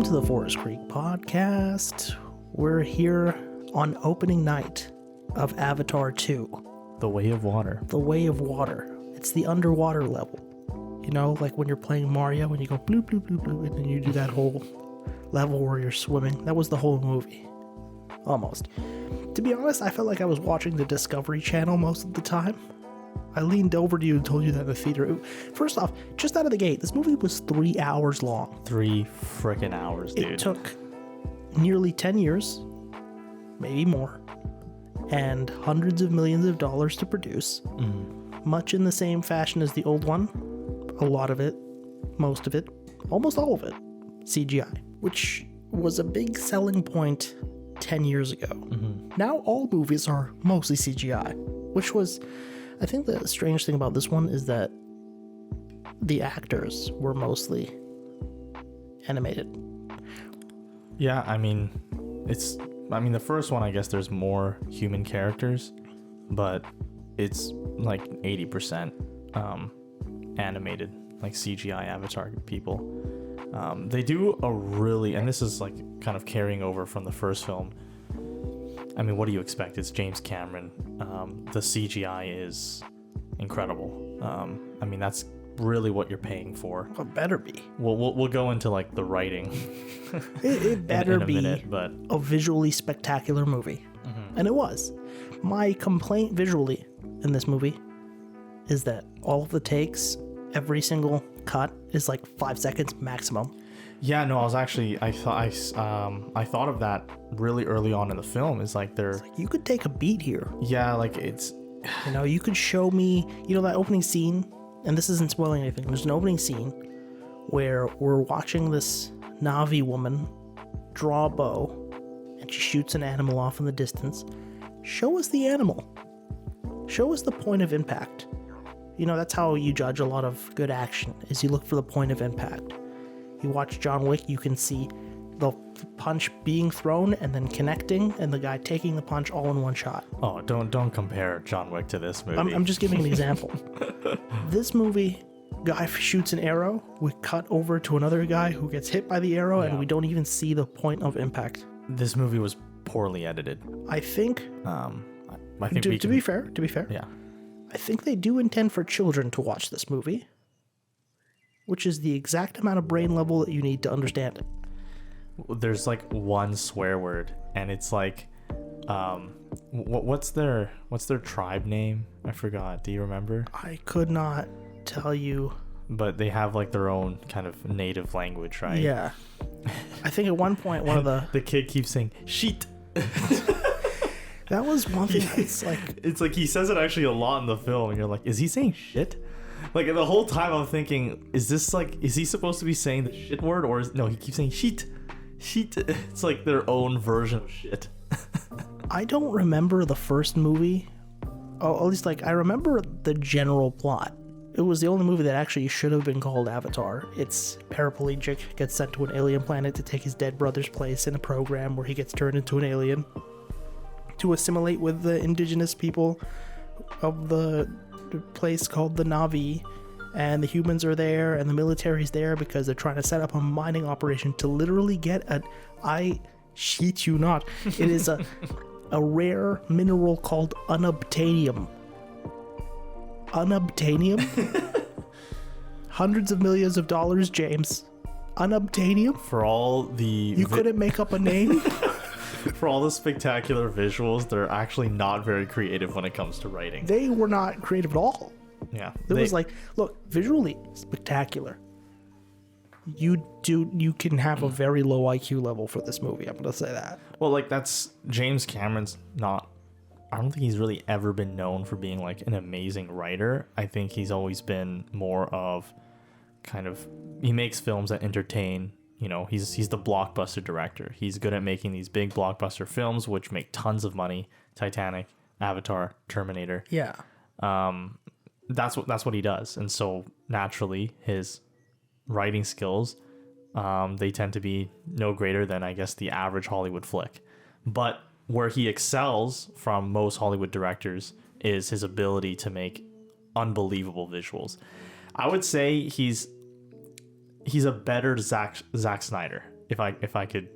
to the Forest Creek podcast. We're here on opening night of Avatar 2. The Way of Water. The Way of Water. It's the underwater level. You know, like when you're playing Mario, when you go bloop, bloop, bloop, bloop, and then you do that whole level where you're swimming. That was the whole movie. Almost. To be honest, I felt like I was watching the Discovery Channel most of the time. I leaned over to you and told you that in the theater. First off, just out of the gate, this movie was 3 hours long. 3 frickin' hours, dude. It took nearly 10 years, maybe more, and hundreds of millions of dollars to produce. Much in the same fashion as the old one. A lot of it, most of it, almost all of it, CGI, which was a big selling point 10 years ago. Now all movies are mostly CGI, which was... I think the strange thing about this one is that the actors were mostly animated. Yeah, I mean, the first one, I guess there's more human characters, but it's like 80% animated, like CGI Avatar people. They do a really, and this is like kind of carrying over from the first film. I mean, what do you expect? It's James Cameron. The CGI is incredible. I mean, that's really what you're paying for. It better be. We'll go into like the writing. It better in a be minute, but a visually spectacular movie. And it was. My complaint visually in this movie is that all of the takes, every single cut is like 5 seconds maximum. Yeah, no, I thought of that really early on in the film. It's like you could take a beat here. Yeah, like it's, you know, you could show me, you know, that opening scene, and this isn't spoiling anything. There's an opening scene where we're watching this Na'vi woman draw a bow, and she shoots an animal off in the distance. Show us the animal. Show us the point of impact. You know, that's how you judge a lot of good action, is you look for the point of impact. You watch John Wick, you can see the punch being thrown and then connecting, and the guy taking the punch all in one shot. Oh, don't compare John Wick to this movie. I'm just giving an example. This movie, guy shoots an arrow, we cut over to another guy who gets hit by the arrow, and we don't even see the point of impact. This movie was poorly edited. I think. I think to be fair, yeah, I think they do intend for children to watch this movie, which is the exact amount of brain level that you need to understand it. There's like one swear word, and it's like, what's their tribe name? I forgot. Do you remember? I could not tell you. But they have like their own kind of native language, right? Yeah. I think at one point the kid keeps saying "sheet." That was one thing. It's like he says it actually a lot in the film, and you're like, is he saying shit? Like the whole time I'm thinking, is he supposed to be saying the shit word, or no? He keeps saying sheet. It's like their own version of shit. I don't remember the first movie. Oh, at least like I remember the general plot. It was the only movie that actually should have been called Avatar. It's paraplegic, gets sent to an alien planet to take his dead brother's place in a program where he gets turned into an alien to assimilate with the indigenous people of the place called the Na'vi, and the humans are there and the military's there because they're trying to set up a mining operation to literally get I shit you not, it is a rare mineral called unobtainium. Hundreds of millions of dollars, James. Unobtainium? For all the... You couldn't make up a name? For all the spectacular visuals, they're actually not very creative when it comes to writing. They were not creative at all. Yeah. It was like, look, visually spectacular. You can have a very low IQ level for this movie. I'm going to say that. Well, like that's James Cameron's not... I don't think he's really ever been known for being like an amazing writer. I think he's always been more of kind of... He makes films that entertain. You know, he's the blockbuster director. He's good at making these big blockbuster films, which make tons of money. Titanic, Avatar, Terminator. Yeah. That's what he does. And so naturally, his writing skills, they tend to be no greater than, I guess, the average Hollywood flick. But where he excels from most Hollywood directors is his ability to make unbelievable visuals. I would say he's a better Zack Snyder if I could,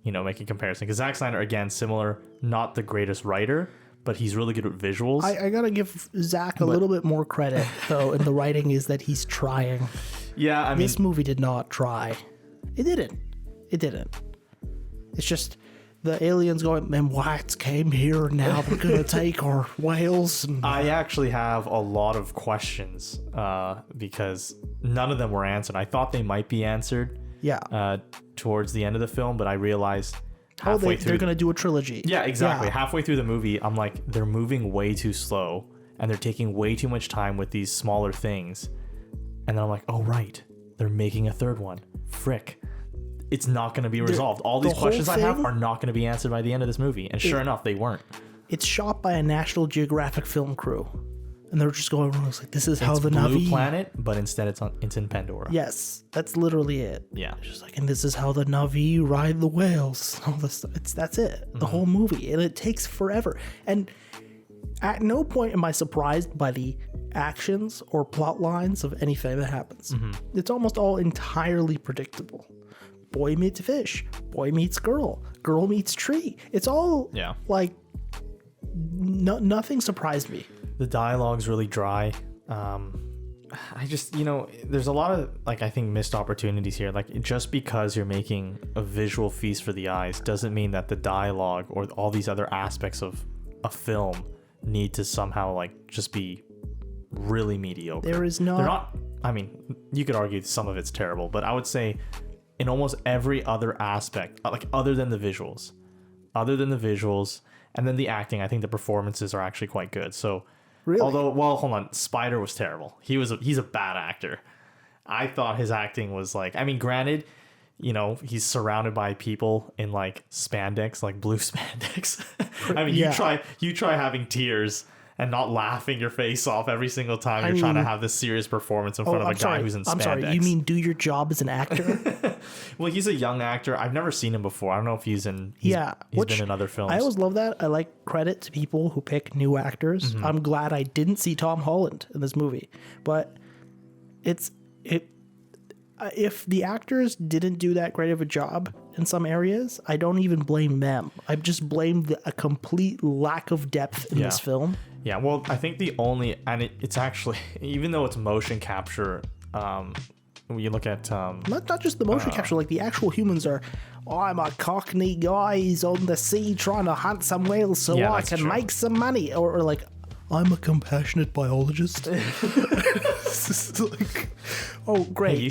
make a comparison, because Zack Snyder, again, similar, not the greatest writer, but he's really good at visuals. I gotta give Zach a little bit more credit though in the writing, is that he's trying. Yeah, I mean, this movie did not try. It didn't. It's just the aliens going, and whites came here, and now they're gonna take our whales. And I actually have a lot of questions because none of them were answered. I thought they might be answered. Yeah. Towards the end of the film, but I realized halfway through they're gonna do a trilogy. Yeah, exactly. Yeah. Halfway through the movie, I'm like, they're moving way too slow, and they're taking way too much time with these smaller things. And then I'm like, oh right, they're making a third one. Frick. It's not going to be resolved. All these questions I have are not going to be answered by the end of this movie. And sure enough, they weren't. It's shot by a National Geographic film crew. And they're just going around, it's like, this is how the Blue Na'vi... Planet, but instead it's in Pandora. Yes, that's literally it. Yeah. It's just like, and this is how the Na'vi ride the whales. All this stuff. That's it. The whole movie. And it takes forever. And at no point am I surprised by the actions or plot lines of anything that happens. It's almost all entirely predictable. Boy meets fish, boy meets girl meets tree. It's all like nothing surprised me. The dialogue's really dry. I just, there's a lot of, like, I think missed opportunities here. Like, just because you're making a visual feast for the eyes doesn't mean that the dialogue or all these other aspects of a film need to somehow, like, just be really mediocre. There is not... They're not... I mean, you could argue some of it's terrible, but I would say in almost every other aspect, like, other than the visuals, and then the acting, I think the performances are actually quite good. So... Really? Although, hold on, Spider was terrible. He's a bad actor. I thought his acting was like, I mean, granted, he's surrounded by people in like spandex, like blue spandex. I mean, you try having tears and not laughing your face off every single time you're trying to have this serious performance in front of a guy who's in spandex. I'm sorry, you mean do your job as an actor? Well, he's a young actor. I've never seen him before. I don't know if he's been in other films. I always love that. I like credit to people who pick new actors. I'm glad I didn't see Tom Holland in this movie, but if the actors didn't do that great of a job in some areas, I don't even blame them. I just blame a complete lack of depth in this film. Yeah, well, I think it's actually, even though it's motion capture, when you look at... not just the motion capture, like the actual humans are, I'm a Cockney guy, he's on the sea trying to hunt some whales so I can make some money. Or like, I'm a compassionate biologist. Like, oh, great. Hey,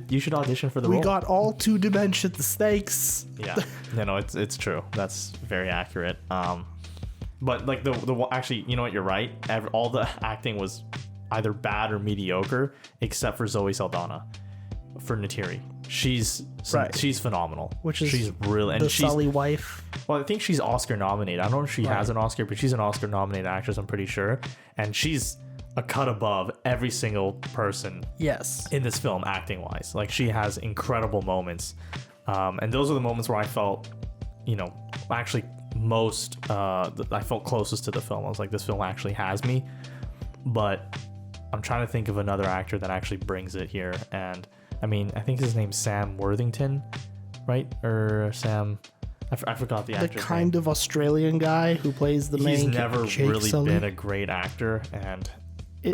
you should audition for the role. We got all 2 dimension snakes. Yeah, no, it's true. That's very accurate. But like actually, you know what? You're right. All the acting was either bad or mediocre, except for Zoe Saldana for Neytiri. She's phenomenal. She's really, and she's Sully wife. Well, I think she's Oscar nominated. I don't know if she has an Oscar, but she's an Oscar nominated actress, I'm pretty sure. And she's a cut above every single person in this film, acting wise. Like, she has incredible moments. And those are the moments where I felt, actually I felt closest to the film. I was like, this film actually has me. But I'm trying to think of another actor that actually brings it here. And I mean, I think his name's Sam Worthington, right? Or Sam... I forgot the actor's name. The kind of Australian guy who plays the main... He's never really been a great actor, and I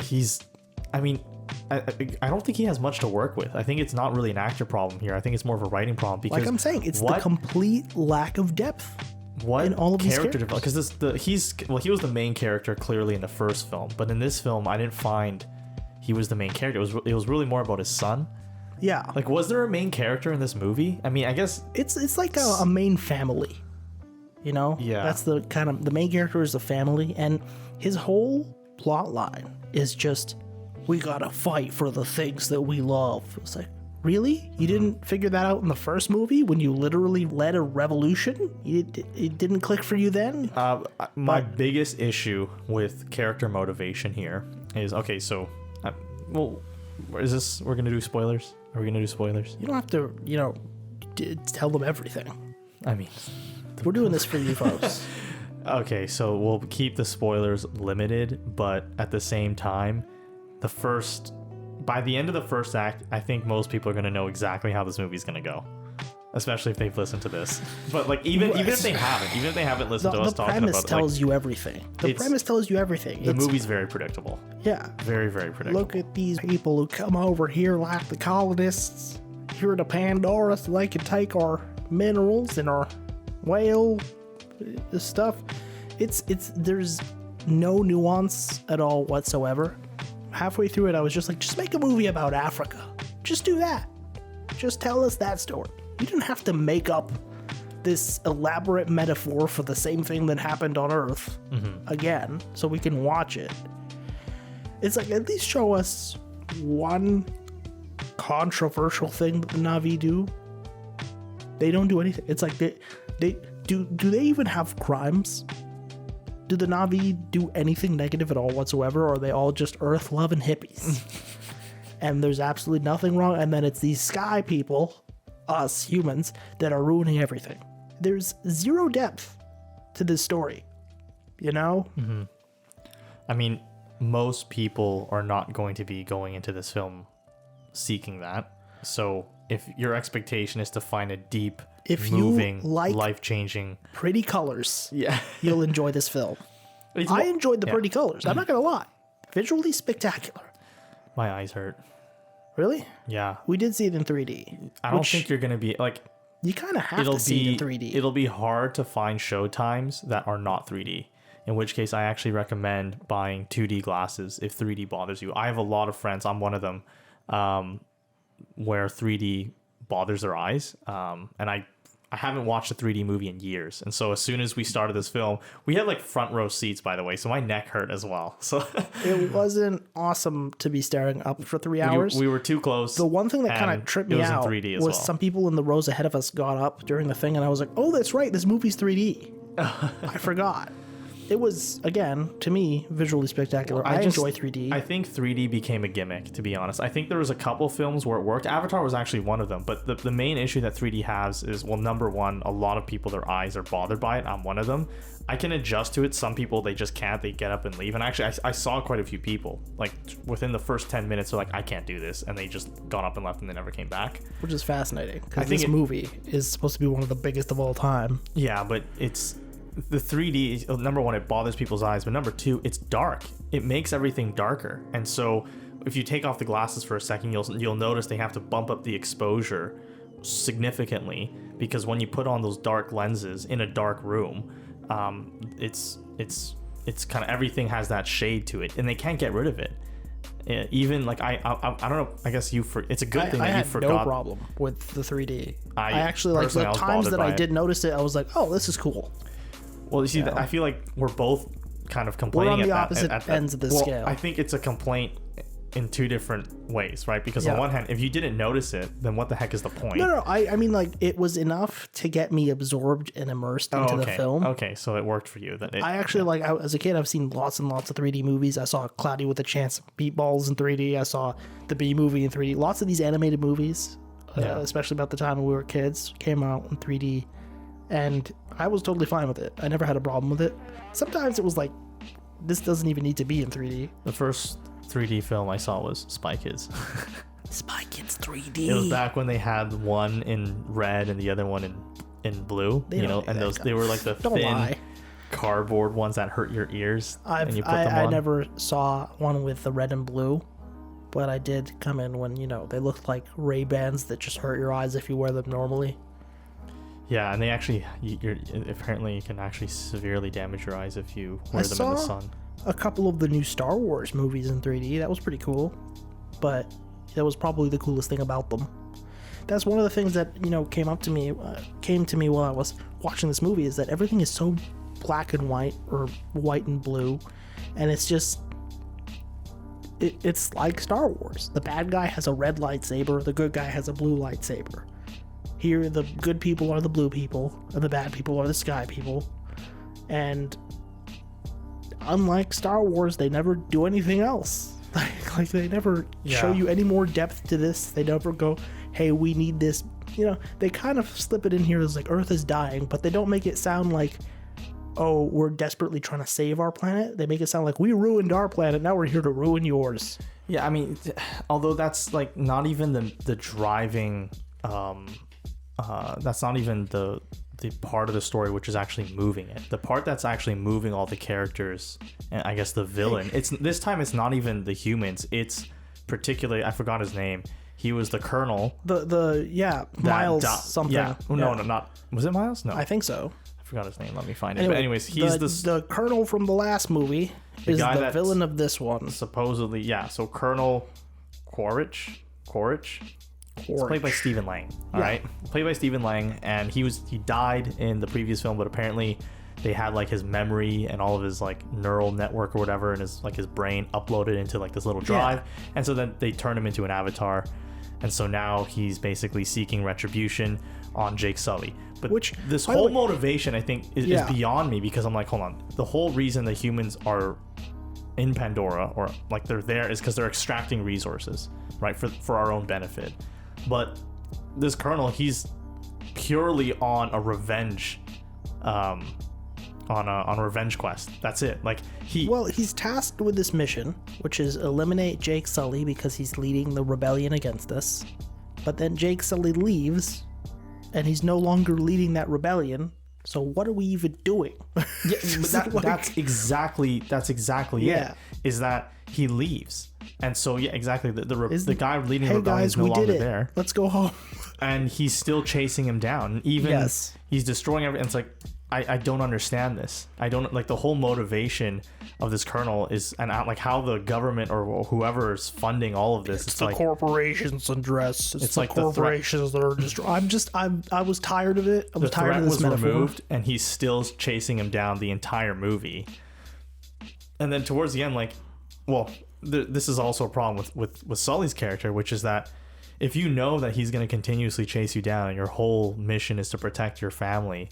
don't think he has much to work with. I think it's not really an actor problem here. I think it's more of a writing problem, because... Like I'm saying, it's the complete lack of depth in all of these characters. Because he was the main character clearly in the first film, but in this film, I didn't find he was the main character. It was really more about his son. Yeah. Like, was there a main character in this movie? I mean, I guess... It's like a main family, Yeah. That's the kind of... The main character is a family, and his whole plot line is just, we gotta fight for the things that we love. It's like, really? You didn't figure that out in the first movie when you literally led a revolution? It didn't click for you then? My biggest issue with character motivation here is... Okay, so... is this... We're gonna do spoilers? Are we gonna do spoilers? You don't have to, tell them everything. I mean, we're doing this for you folks. Okay, so we'll keep the spoilers limited, but at the same time, by the end of the first act, I think most people are gonna know exactly how this movie's gonna go. especially if they've listened to this. But like even if they haven't listened to us the talking premise about tells like, you everything. The premise tells you everything. The movie's very predictable. Yeah. Very, very predictable. Look at these people who come over here like the colonists here to Pandora so they can take our minerals and our whale stuff. It's there's no nuance at all whatsoever. Halfway through it, I was just like, just make a movie about Africa. Just do that. Just tell us that story. You don't have to make up this elaborate metaphor for the same thing that happened on Earth again, so we can watch it. It's like, at least show us one controversial thing that the Na'vi do. They don't do anything. It's like they do they even have crimes? Do the Na'vi do anything negative at all whatsoever, or are they all just Earth-loving hippies? And there's absolutely nothing wrong, and then it's these sky people, us humans, that are ruining everything. There's zero depth to this story, you know? Mm-hmm. I mean, most people are not going to be going into this film seeking that. So if your expectation is to find a deep, moving, life-changing... pretty colors, yeah, you'll enjoy this film. I enjoyed the pretty colors. I'm not going to lie. Visually spectacular. My eyes hurt. Really? Yeah. We did see it in 3D. I don't think you're going to be... like. You kind of have to see it in 3D. It'll be hard to find show times that are not 3D. In which case, I actually recommend buying 2D glasses if 3D bothers you. I have a lot of friends, I'm one of them, where 3D bothers their eyes. And I haven't watched a 3D movie in years. And so as soon as we started this film, we had like front row seats, by the way. So my neck hurt as well. So it wasn't awesome to be staring up for 3 hours. We were too close. The one thing that kind of tripped me out was some people in the rows ahead of us got up during the thing. And I was like, oh, that's right. This movie's 3D. I forgot. It was, again, to me, visually spectacular. I enjoy 3D. I think 3D became a gimmick, to be honest. I think there was a couple films where it worked. Avatar was actually one of them. But the main issue that 3D has is, well, number one, a lot of people, their eyes are bothered by it. I'm one of them. I can adjust to it. Some people, they just can't. They get up and leave. And actually, I saw quite a few people, like, within the first 10 minutes, they're like, I can't do this. And they just got up and left and they never came back. Which is fascinating. Because this movie is supposed to be one of the biggest of all time. Yeah, but it's... the 3D, number one, it bothers people's eyes, but number two, it's dark. It makes everything darker. And so if you take off the glasses for a second, you'll notice they have to bump up the exposure significantly, because when you put on those dark lenses in a dark room, it's kind of, everything has that shade to it, and they can't get rid of it. Even like I don't know. I guess it's a good thing that you forgot. I had no problem with the 3D. I actually, like, the times that I did notice it, I was like, oh, this is cool. Well, you see, I feel like we're both kind of complaining. We're on the opposite ends of the scale. I think it's a complaint in two different ways, right? Because on one hand, if you didn't notice it, then what the heck is the point? No. I mean, like, it was enough to get me absorbed and immersed into the film. Okay, so it worked for you. I actually, as a kid, I've seen lots and lots of 3D movies. I saw Cloudy with a Chance of Meatballs in 3D. I saw the Bee Movie in 3D. Lots of these animated movies, especially about the time when we were kids, came out in 3D. And I was totally fine with it. I never had a problem with it. Sometimes it was like, this doesn't even need to be in 3D. The first 3D film I saw was Spy Kids. Spy Kids 3D. It was back when they had one in red and the other one in blue. And they were like the thin cardboard ones that hurt your ears. I never saw one with the red and blue, but I did come in when, they looked like Ray-Bans that just hurt your eyes if you wear them normally. Yeah, and they actually, apparently you can actually severely damage your eyes if you wear them in the sun. A couple of the new Star Wars movies in 3D. That was pretty cool, but that was probably the coolest thing about them. That's one of the things that came to me while I was watching this movie, is that everything is so black and white, or white and blue, and it's just it's like Star Wars. The bad guy has a red lightsaber, the good guy has a blue lightsaber. Here, the good people are the blue people, and the bad people are the sky people. And unlike Star Wars, they never do anything else. Like they never show you any more depth to this. They never go, hey, we need this. They kind of slip it in here as like Earth is dying, but they don't make it sound like, oh, we're desperately trying to save our planet. They make it sound like we ruined our planet, now we're here to ruin yours. Yeah, I mean, although that's like not even the driving the part of the story which is actually moving it. The part that's actually moving all the characters, and I guess the villain, it's this time it's not even the humans. It's particularly, I forgot his name. He was the colonel. Miles something. Yeah. No, not. Was it Miles? No. I think so. I forgot his name. Let me find it. Anyway, But anyways, he's the colonel from the last movie is guy the that's villain of this one. supposedly, yeah. So Colonel Quaritch. It's played by Stephen Lang. All right, played by Stephen Lang, and he died in the previous film, but apparently they had like his memory and all of his like neural network or whatever, and his brain uploaded into like this little drive, and so then they turned him into an avatar, and so now he's basically seeking retribution on Jake Sully. But this whole motivation, I think, is beyond me, because I'm like, hold on, the whole reason that humans are in Pandora, or like they're there, is because they're extracting resources, right, for our own benefit. But this colonel, he's purely on a revenge, on a revenge quest. That's it. Like he's tasked with this mission, which is eliminate Jake Sully because he's leading the rebellion against us. But then Jake Sully leaves, and he's no longer leading that rebellion. So what are we even doing? Yeah, but that's exactly it. Is that he leaves, and so exactly the guy leading the rebellion is no longer there. Let's go home. And he's still chasing him down. Even he's destroying everything. It's like I don't understand this. I don't like the whole motivation of this colonel is, and like how the government or whoever is funding all of this. It's the like, corporations and dress. It's like the corporations that are just. I was tired of it. I was tired of this metaphor. Removed, and he's still chasing him down the entire movie. And then towards the end, like, well, this is also a problem with Sully's character, which is that if you know that he's going to continuously chase you down and your whole mission is to protect your family,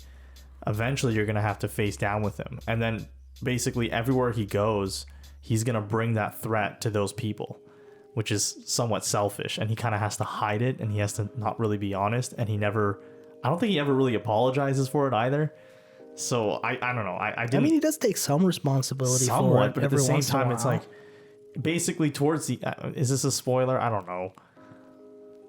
eventually you're going to have to face down with him. And then basically everywhere he goes, he's going to bring that threat to those people, which is somewhat selfish. And he kind of has to hide it, and he has to not really be honest. And I don't think he ever really apologizes for it either. So I don't know. I mean, he does take some responsibility somewhat, for it, but at the same time, it's like basically towards the. Is this a spoiler? I don't know.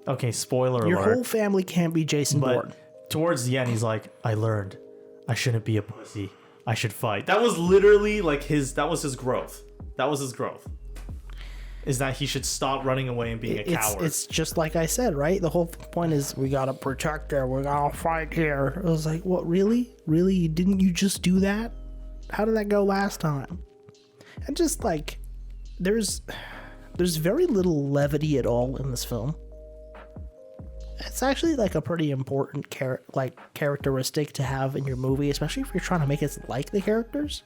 Okay, spoiler alert. Your whole family can't be Jason Bourne. Towards the end, he's like, I learned I shouldn't be a pussy. I should fight. That was literally like that was his growth. That was his growth. Is that he should stop running away and being a coward. It's just like I said, right? The whole point is we gotta protect her. We gotta fight here. I was like, what, really? Really? Didn't you just do that? How did that go last time? And just like, there's very little levity at all in this film. It's actually like a pretty important characteristic to have in your movie, especially if you're trying to make us like the characters.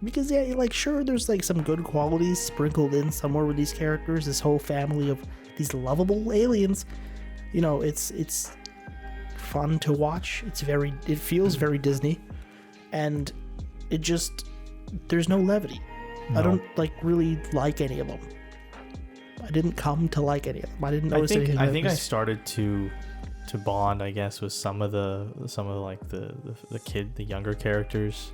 Because sure, there's like some good qualities sprinkled in somewhere with these characters, this whole family of these lovable aliens. It's fun to watch. It feels very Disney, and there's no levity. No. I don't really like any of them. I didn't come to like any of them. I didn't notice anything. I think I started to bond, I guess, with some of the younger characters.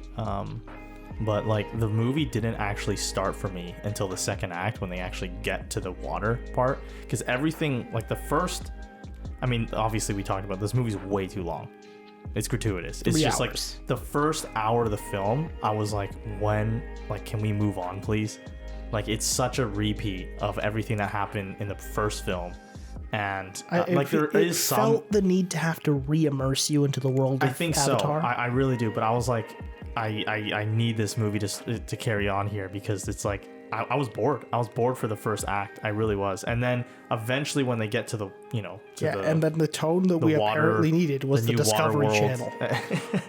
But like the movie didn't actually start for me until the second act, when they actually get to the water part. Because everything, like the first, I mean, obviously we talked about this movie's way too long. It's gratuitous. It's just like the first hour of the film, I was like, can we move on, please? Like, it's such a repeat of everything that happened in the first film. And it felt the need to have to re-immerse you into the world of Avatar. So. I really do. But I was like, I need this movie to carry on here, because it's like I was bored. I was bored for the first act. I really was. And then eventually when they get to the and then the tone that we apparently needed was the Discovery Channel.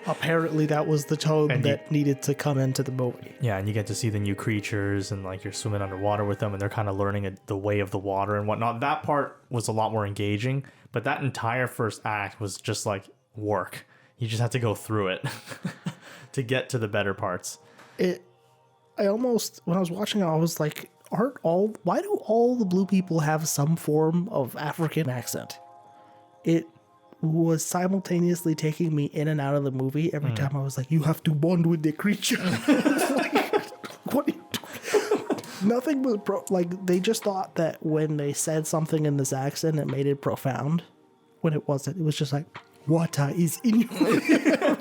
Apparently that was the tone that needed to come into the movie. Yeah, and you get to see the new creatures, and like you're swimming underwater with them, and they're kind of learning the way of the water and whatnot. That part was a lot more engaging, but that entire first act was just like work. You just have to go through it to get to the better parts. I almost, when I was watching it, I was like, why do all the blue people have some form of African accent? It was simultaneously taking me in and out of the movie every time. I was like, you have to bond with the creature. What are you doing? Nothing was they just thought that when they said something in this accent, it made it profound. when it wasn't. It was just like, water is in your I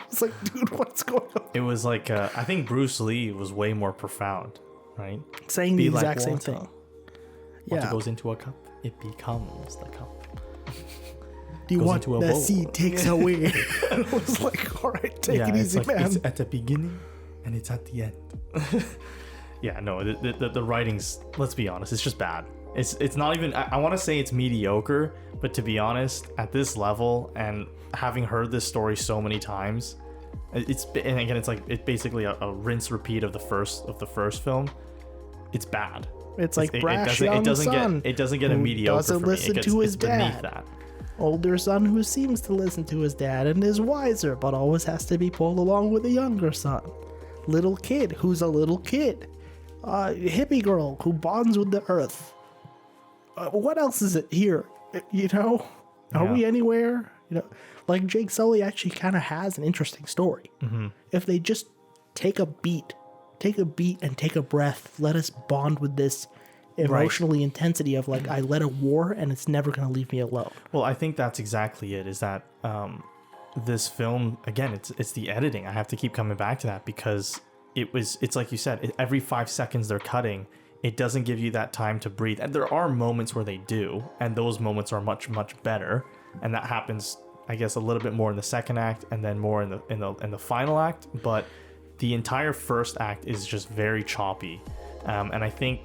was like, dude, what's going on? It was like, I think Bruce Lee was way more profound, right? Saying Be the like exact same water. thing. Water Yeah. goes into a cup, it becomes the cup. Do you goes want into a the bowl. sea takes away? I was like, all right, take it easy, it's like, man. it's at the beginning and it's at the end. Yeah, no, the writing's, let's be honest, it's just bad. It's not even, I want to say it's mediocre, but to be honest, at this level and having heard this story so many times, and again, it's like, it's basically a rinse repeat of the first film. It's bad. It's like brash it young doesn't son get, it doesn't get a who mediocre doesn't for me. listen It gets, to his it's beneath dad. that. Older son who seems to listen to his dad and is wiser, but always has to be pulled along with a younger son. Little kid who's a little kid. Hippie girl who bonds with the earth. What else is it here? You know? Are Yeah. we anywhere? You know, like Jake Sully actually kind of has an interesting story. Mm-hmm. If they just take a beat and take a breath, let us bond with this emotionally intensity of like, I led a war and it's never going to leave me alone. Well, I think that's exactly it, is that this film, again, it's the editing. I have to keep coming back to that because it's like you said, every 5 seconds they're cutting, it doesn't give you that time to breathe. And there are moments where they do, and those moments are much, much better. And that happens, I guess, a little bit more in the second act and then more in the final act. But the entire first act is just very choppy. And I think,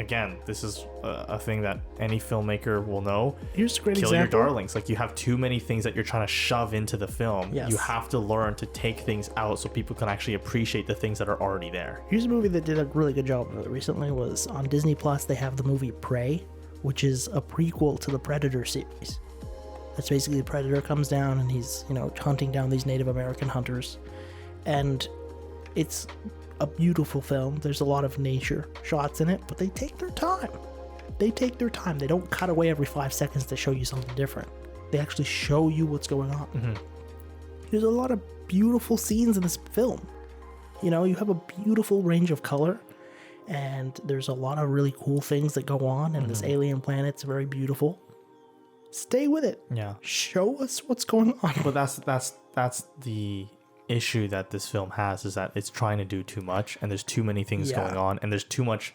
again, this is a thing that any filmmaker will know. Here's a great Kill example. your darlings. Like, you have too many things that you're trying to shove into the film. Yes. You have to learn to take things out so people can actually appreciate the things that are already there. Here's a movie that did a really good job of it recently. Was on Disney Plus. They have the movie Prey, which is a prequel to the Predator series. That's basically the Predator comes down and he's, hunting down these Native American hunters. And it's a beautiful film. There's a lot of nature shots in it, but they take their time. They don't cut away every 5 seconds to show you something different. They actually show you what's going on. Mm-hmm. There's a lot of beautiful scenes in this film. You have a beautiful range of color, and there's a lot of really cool things that go on, and this alien planet's very beautiful. Stay with it. Yeah. Show us what's going on. But that's the issue that this film has, is that it's trying to do too much, and there's too many things going on, and there's too much.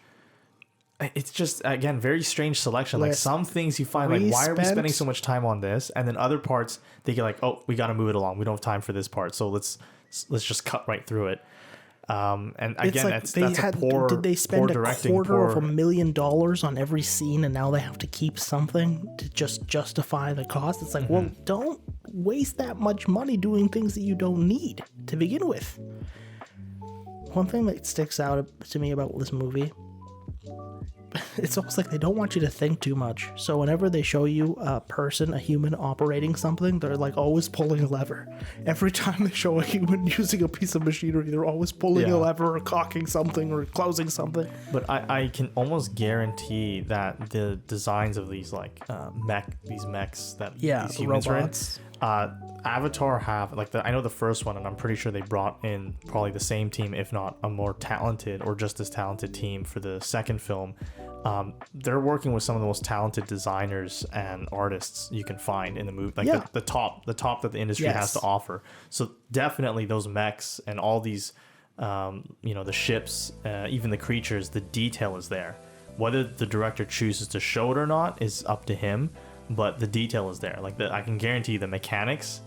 It's just, again, very strange selection. Like, some things you find, like, why are we spending so much time on this? And then other parts, they get like, oh, we got to move it along. We don't have time for this part, so let's just cut right through it. And again, that's a poor. Did they spend poor a directing, quarter of $1 million on every scene, and now they have to keep something to just justify the cost? It's like, well, don't waste that much money doing things that you don't need to begin with. One thing that sticks out to me about this movie, it's almost like they don't want you to think too much. So whenever they show you a human operating something, they're like always pulling a lever. Every time they show a human using a piece of machinery, they're always pulling a lever or cocking something or closing something. But I can almost guarantee that the designs of these these mechs that these humans robots. are in, Avatar have, like, I know the first one, and I'm pretty sure they brought in probably the same team, if not a more talented or just as talented team for the second film. They're working with some of the most talented designers and artists you can find in the movie, like the top that the industry has to offer. So definitely those mechs and all these, the ships, even the creatures, the detail is there. Whether the director chooses to show it or not is up to him, but the detail is there. Like, I can guarantee the mechanics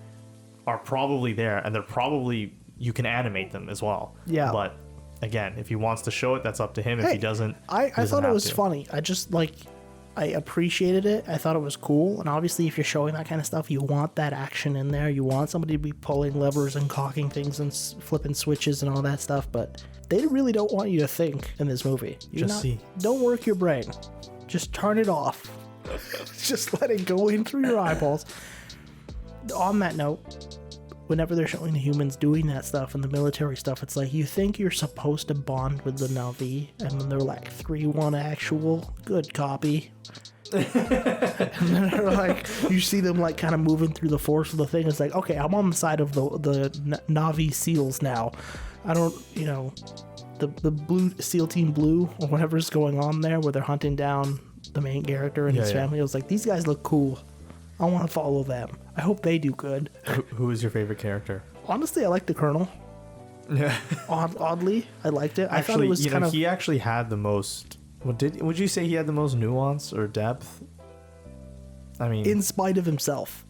are probably there, and they're probably, you can animate them as well. Yeah. But again, if he wants to show it, that's up to him. If he doesn't, I thought it was funny. I appreciated it. I thought it was cool. And obviously, if you're showing that kind of stuff, you want that action in there. You want somebody to be pulling levers and cocking things and flipping switches and all that stuff. But they really don't want you to think in this movie. Don't work your brain. Just turn it off. Just let it go in through your eyeballs. On that note, whenever they're showing the humans doing that stuff and the military stuff, it's like, you think you're supposed to bond with the Na'vi, and then they're like 3-1 actual, good copy. And then they're like, you see them like kind of moving through the force of the thing. It's like, okay, I'm on the side of the Na'vi SEALs now. I don't, the blue SEAL Team Blue or whatever's going on there, where they're hunting down the main character and his family. I was like, these guys look cool. I want to follow them. I hope they do good. Who is your favorite character? Honestly, I like the Colonel. Yeah. Oddly, I liked it. I thought Actually, it was kind of... he actually had the most... Would you say he had the most nuance or depth? I mean... In spite of himself.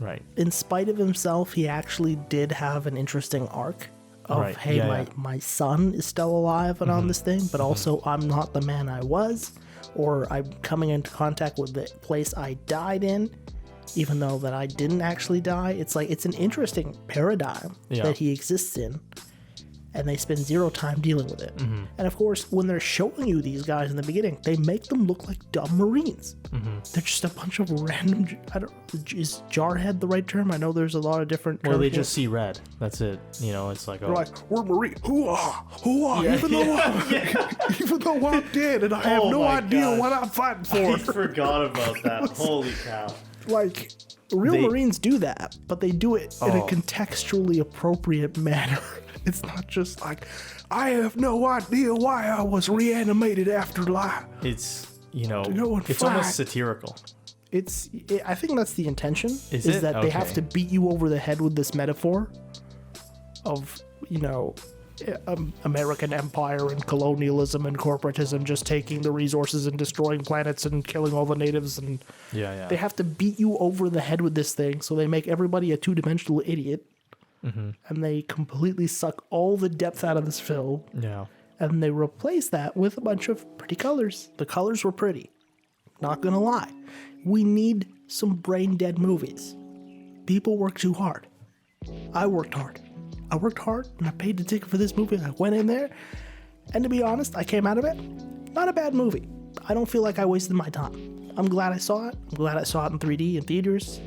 Right. In spite of himself, he actually did have an interesting arc of, Right. hey, Yeah, my son is still alive and on this thing, but also I'm not the man I was, or I'm coming into contact with the place I died in, even though that I didn't actually die. It's like, it's an interesting paradigm that he exists in, and they spend zero time dealing with it. And of course, when they're showing you these guys in the beginning, they make them look like dumb Marines. They're just a bunch of random... is jarhead the right term? I know there's a lot of different terms. Well, they just see red. That's it. You know, it's like... They're like, we're Marine. Hoo-ah, hoo-ah, even though I'm dead and I have no idea what I'm fighting for. I forgot about that. Holy cow. Like, real Marines do that, but they do it in a contextually appropriate manner. It's not just like, I have no idea why I was reanimated after life. It's, it's fight. almost satirical. I think that's the intention. Is that they have to beat you over the head with this metaphor of, American empire and colonialism and corporatism just taking the resources and destroying planets and killing all the natives. And they have to beat you over the head with this thing, so they make everybody a two-dimensional idiot. And they completely suck all the depth out of this film. Yeah. And they replace that with a bunch of pretty colors. The colors were pretty. Not gonna lie. We need some brain-dead movies. People work too hard. I worked hard. And I paid the ticket for this movie. I went in there. And to be honest, I came out of it. Not a bad movie. I don't feel like I wasted my time. I'm glad I saw it. I'm glad I saw it in 3D in theaters.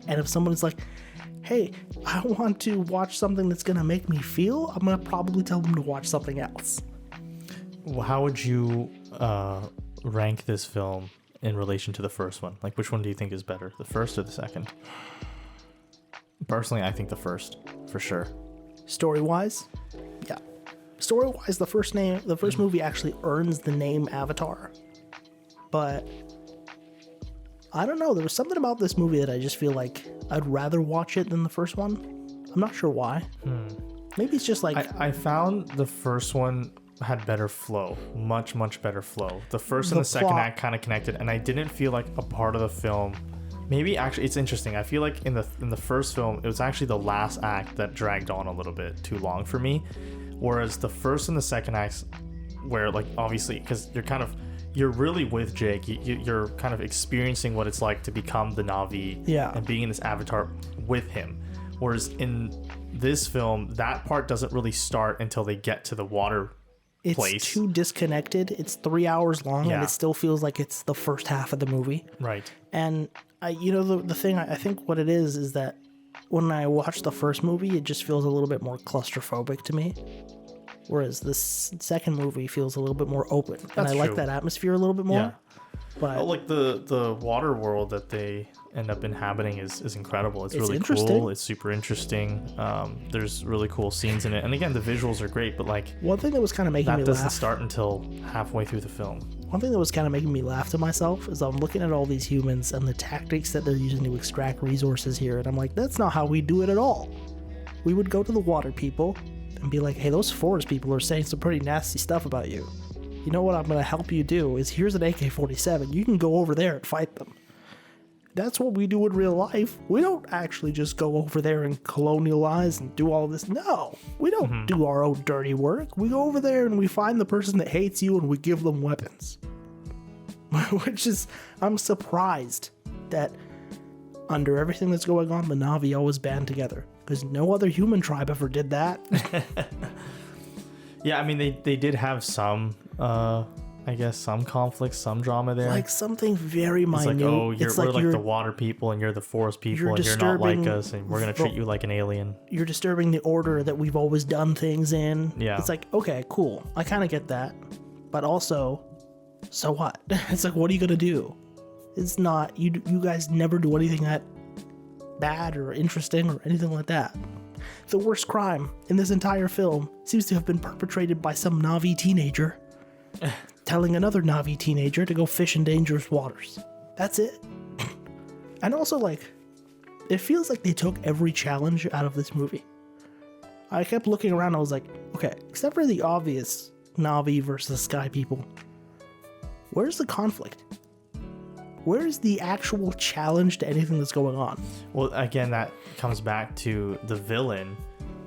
And if someone is like, hey, I want to watch something that's going to make me feel, I'm going to probably tell them to watch something else. Well, how would you rank this film in relation to the first one? Like, which one do you think is better, the first or the second? Personally, I think the first, for sure. Story-wise? Yeah. Story-wise, the first movie actually earns the name Avatar. But I don't know, there was something about this movie that I just feel like I'd rather watch it than the first one. I'm not sure why. Maybe it's just like... I found the first one had better flow. Much, much better flow. The first and the second act kind of connected, and I didn't feel like a part of the film... Maybe actually, it's interesting. I feel like in the first film, it was actually the last act that dragged on a little bit too long for me. Whereas the first and the second acts, where like obviously, because you're really with Jake. You're kind of experiencing what it's like to become the Na'vi and being in this avatar with him. Whereas in this film, that part doesn't really start until they get to the water place. It's too disconnected. It's 3 hours long and it still feels like it's the first half of the movie. Right. And the thing, I think what it is that when I watch the first movie, it just feels a little bit more claustrophobic to me. Whereas this second movie feels a little bit more open. And I like that atmosphere a little bit more. Yeah. But like the water world that they end up inhabiting is incredible. It's really interesting. Cool. It's super interesting. There's really cool scenes in it. And again, the visuals are great, but like... One thing that was kind of making me laugh... That doesn't start until halfway through the film. One thing that was kind of making me laugh to myself is I'm looking at all these humans and the tactics that they're using to extract resources here. And I'm like, that's not how we do it at all. We would go to the water people and be like, hey, those forest people are saying some pretty nasty stuff about you. You know what I'm going to help you do is here's an AK-47. You can go over there and fight them. That's what we do in real life. We don't actually just go over there and colonialize and do all this. No, we don't do our own dirty work. We go over there and we find the person that hates you and we give them weapons. Which is, I'm surprised that under everything that's going on, the Na'vi always band together. Because no other human tribe ever did that. Yeah, I mean, they did have some, I guess, some conflicts, some drama there. Like something very minute. It's like, oh, we're like the water people and you're the forest people and you're not like us and we're going to treat you like an alien. You're disturbing the order that we've always done things in. Yeah. It's like, okay, cool. I kind of get that. But also, so what? It's like, what are you going to do? It's not, you guys never do anything that bad or interesting or anything like that. The worst crime in this entire film seems to have been perpetrated by some Na'vi teenager telling another Na'vi teenager to go fish in dangerous waters. That's it. And also, like, it feels like they took every challenge out of this movie. I kept looking around, I was like, okay, except for the obvious Na'vi versus Sky people, where's the conflict? Where's the actual challenge to anything that's going on? Well, again, that comes back to the villain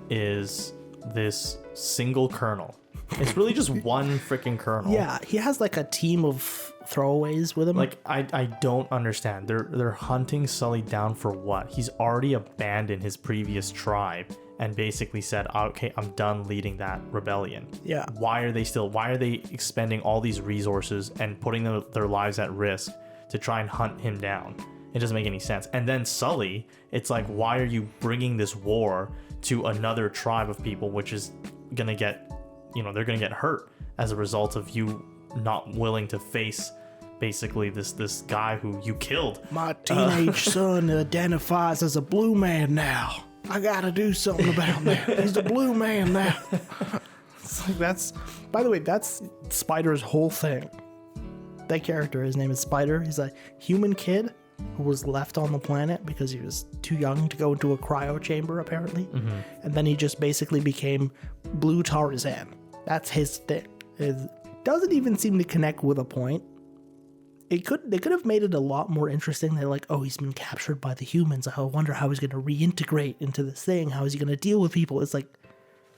is this single colonel. It's really just one freaking colonel. Yeah, he has like a team of throwaways with him. Like, I don't understand. They're hunting Sully down for what? He's already abandoned his previous tribe and basically said, okay, I'm done leading that rebellion. Yeah. Why are they expending all these resources and putting their lives at risk to try and hunt him down? It doesn't make any sense. And then Sully, it's like, why are you bringing this war to another tribe of people, which is gonna get, they're gonna get hurt as a result of you not willing to face basically this guy who you killed. My teenage son identifies as a blue man now. I gotta do something about that. He's a blue man now. It's like, by the way, that's Spider's whole thing. That character, his name is Spider. He's a human kid who was left on the planet because he was too young to go into a cryo chamber, apparently. Mm-hmm. And then he just basically became Blue Tarzan. That's his thing. It doesn't even seem to connect with a point. They could have made it a lot more interesting. They're like, oh, he's been captured by the humans. I wonder how he's going to reintegrate into this thing. How is he going to deal with people? It's like,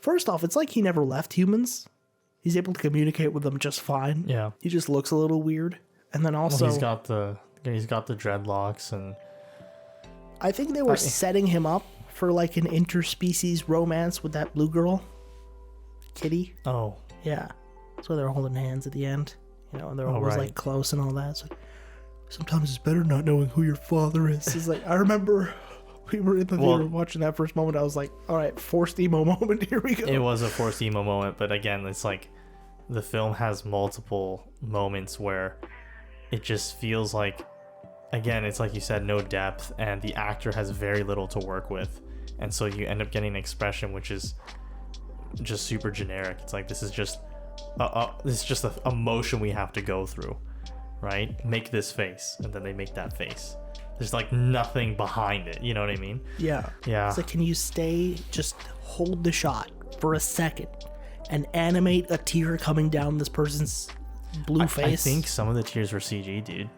first off, it's like he never left humans. He's able to communicate with them just fine. Yeah. He just looks a little weird. And then also, he's got the dreadlocks, and I think they were setting him up for like an interspecies romance with that blue girl, Kitty. Oh. Yeah. So they're holding hands at the end, and they're always like close and all that. So sometimes it's better not knowing who your father is. It's like, I remember we were in the theater watching that first moment. I was like, all right, forced emo moment. Here we go. It was a forced emo moment, but again, it's like the film has multiple moments where it just feels like, again, it's like you said, no depth, and the actor has very little to work with, and so you end up getting an expression which is just super generic. It's like, this is just a motion we have to go through, right? Make this face, and then they make that face. There's like nothing behind it, you know what I mean? Yeah. It's like, can you just hold the shot for a second and animate a tear coming down this person's blue face? I think some of the tears were CG, dude.